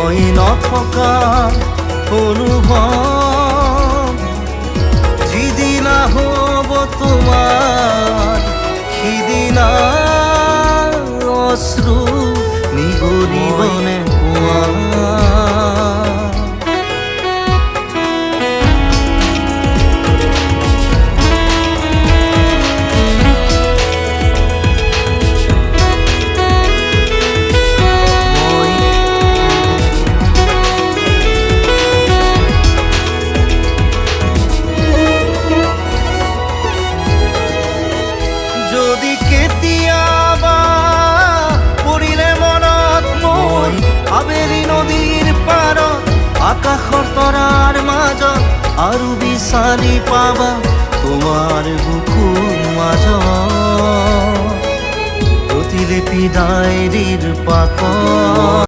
মই নথকা অনুভৱ যিদিনা হ'ব তোমাৰ সিদিনা অশ্ৰু নিগৰিবনে কোৱা। যদি কেতিয়াবা পৰিলে মনত মই আবেলি নদীৰ পাৰত আকাশৰ তৰাৰ মাজত আৰু বিচাৰি পাবা তোমাৰ বুকুৰ মাজত প্ৰতিলিপি ডায়েৰীৰ পাকত।